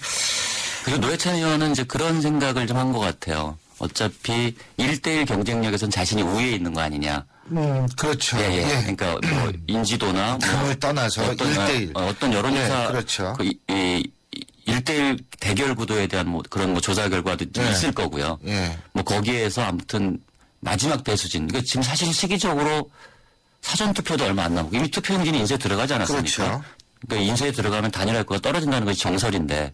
그리고 노회찬 의원은 이제 그런 생각을 좀 한 것 같아요. 어차피 1대1 경쟁력에선 자신이 우위에 있는 거 아니냐. 그렇죠. 예, 예. 예. 그러니까 뭐 인지도나 그걸 떠나서 1대1. 어떤 여론조사 예, 그렇죠. 그 1대1 대결 구도에 대한 뭐 그런 뭐 조사 결과도 좀 예. 있을 거고요. 예. 뭐 거기에서 아무튼 마지막 배수진. 이거 지금 사실 시기적으로 사전 투표도 얼마 안 남고 이미 투표용지는 인쇄에 들어가지 않았습니까? 그렇죠. 그러니까 인쇄에 들어가면 단일화 효과가 떨어진다는 것이 정설인데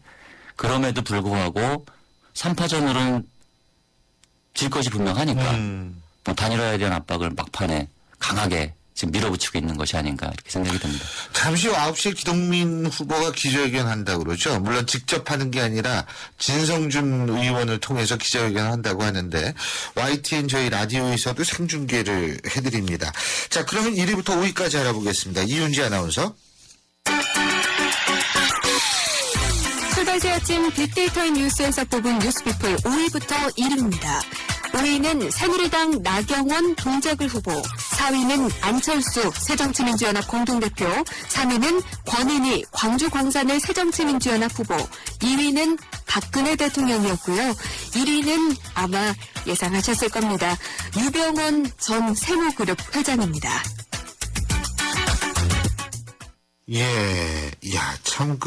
그럼에도 불구하고 3파전으로는 질 것이 분명하니까 뭐 단일화에 대한 압박을 막판에 강하게 지금 밀어붙이고 있는 것이 아닌가 이렇게 생각이 듭니다. 잠시 후 9시에 기동민 후보가 기자회견한다고 그러죠. 물론 직접 하는 게 아니라 진성준 의원을 통해서 기자회견을 한다고 하는데 YTN 저희 라디오에서도 생중계를 해드립니다. 자, 그러면 1위부터 5위까지 알아보겠습니다. 이윤지 아나운서. 출발제 아침 빅데이터인 뉴스에서 뽑은 뉴스피플 5위부터 1위입니다. 5위는 새누리당 나경원 동작을 후보, 4위는 안철수 새정치민주연합 공동대표, 3위는 권은희 광주 광산을 새정치민주연합 후보, 2위는 박근혜 대통령이었고요. 1위는 아마 예상하셨을 겁니다. 유병원 전 세무그룹 회장입니다. 예, 야, 참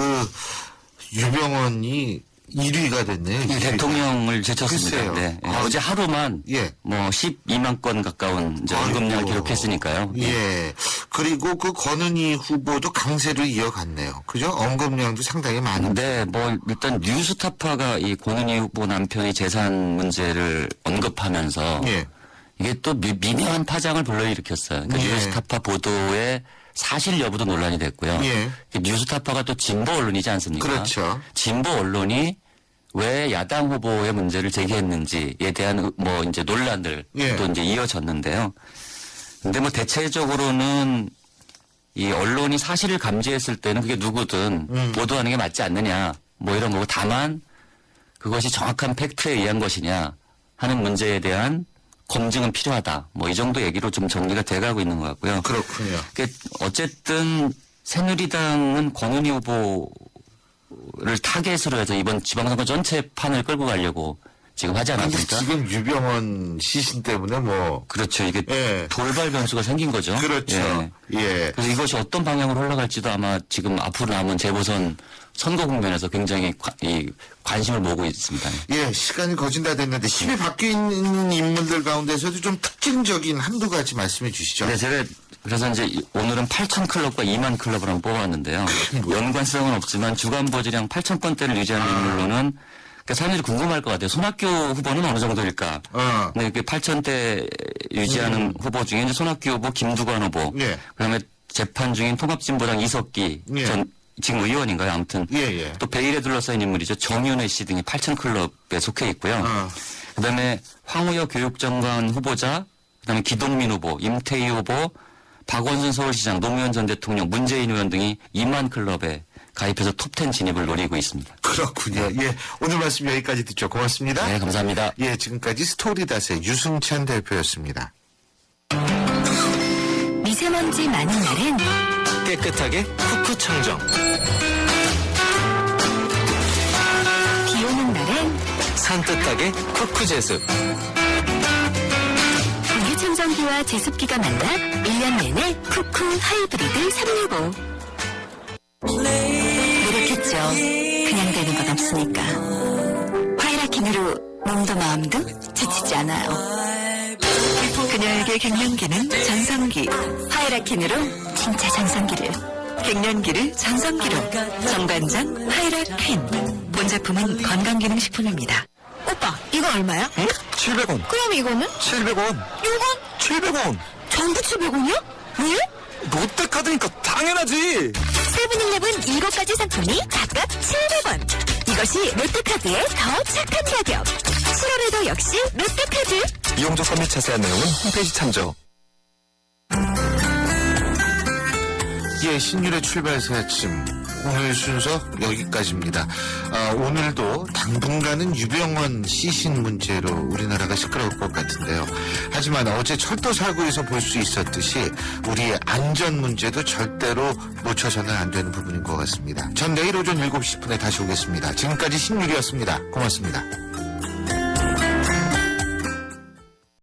유병원이 1위가 됐네요. 대통령을 제쳤습니다. 네. 어제 하루만 뭐 12만 건 가까운 이제 언급량을 기록했으니까요. 예. 그리고 그 권은희 후보도 강세를 이어갔네요. 그죠? 언급량도 상당히 많은데. 네, 뭐 일단 뉴스타파가 이 권은희 후보 남편의 재산 문제를 언급하면서 이게 또 미묘한 파장을 불러일으켰어요. 그러니까 뉴스타파 보도에 사실 여부도 논란이 됐고요. 뉴스타파가 또 진보 언론이지 않습니까? 그렇죠. 진보 언론이 왜 야당 후보의 문제를 제기했는지에 대한 뭐 이제 논란들 또 이제 이어졌는데요. 근데 뭐 대체적으로는 이 언론이 사실을 감지했을 때는 그게 누구든 보도하는 게 맞지 않느냐 뭐 이런 거고 다만 그것이 정확한 팩트에 의한 것이냐 하는 문제에 대한 검증은 필요하다. 뭐 이 정도 얘기로 좀 정리가 돼가고 있는 것 같고요. 그렇군요. 그러니까 어쨌든 새누리당은 권은희 후보를 타겟으로 해서 이번 지방선거 전체 판을 끌고 가려고 지금 하지 않았습니까? 지금 유병원 시신 때문에 뭐. 그렇죠. 이게 돌발 변수가 생긴 거죠. 그렇죠. 예. 그래서 이것이 어떤 방향으로 흘러갈지도 아마 지금 앞으로 남은 재보선 선거 국면에서 굉장히 관심을 모으고 있습니다. 예, 시간이 거진 다 됐는데 힘이 바뀌는 인물들 가운데서도 좀 특징적인 한두 가지 말씀해 주시죠. 네, 제가 그래서 이제 오늘은 8,000 클럽과 2만 클럽을 한번 뽑아왔는데요. 연관성은 없지만 주간 보지량 8,000건대를 유지하는 인물로는 그러니까 사람들이 궁금할 것 같아요. 손학규 후보는 어느 정도일까? 네, 이렇게 8,000대 유지하는 후보 중에 이제 손학규 후보, 김두관 후보, 그다음에 재판 중인 통합진보당 이석기 전 지금 의원인가요? 아무튼 또 베일에 둘러싸인 인물이죠. 정윤회 씨 등이 8,000 클럽에 속해 있고요. 그다음에 황우여 교육장관 후보자, 그다음에 기동민 후보, 임태희 후보, 박원순 서울시장, 노무현 전 대통령, 문재인 의원 등이 2만 클럽에 가입해서 톱10 진입을 노리고 있습니다. 그렇군요. 예, 오늘 말씀 여기까지 듣죠. 고맙습니다. 네, 감사합니다. 예, 지금까지 스토리닷의 유승찬 대표였습니다. 미세먼지 많은 날엔 깨끗하게 쿠쿠 청정. 비 오는 날엔 산뜻하게 쿠쿠 제습. 공기청정기와 제습기가 만나 1년 내내 쿠쿠 하이브리드 365. 노력했죠. 그냥 되는 건 없으니까. 화이라킨으로 몸도 마음도 지치지 않아요. 그녀에게 갱년기는 전성기. 화이라킨으로 진짜 전성기를. 갱년기를 전성기로. 정관장 화이라킨. 본제품은 건강기능식품입니다. 오빠, 이거 얼마야? 응? 700원. 그럼 이거는? 700원. 이건? 700원. 전부 700원이야? 왜? 롯데카드니까 당연하지. 세븐일레븐 7가지 상품이 각각 700원. 이것이 롯데카드의 더 착한 가격. 7월에도 역시 롯데카드. 이용 조건 및 자세한 내용은 홈페이지 참조. 예, 신율의 출발새 아침. 오늘 순서 여기까지입니다. 오늘도 당분간은 유병원 시신 문제로 우리나라가 시끄러울 것 같은데요. 하지만 어제 철도 사고에서 볼 수 있었듯이 우리의 안전 문제도 절대로 놓쳐서는 안 되는 부분인 것 같습니다. 전 내일 오전 7시 10분에 다시 오겠습니다. 지금까지 신율이었습니다. 고맙습니다.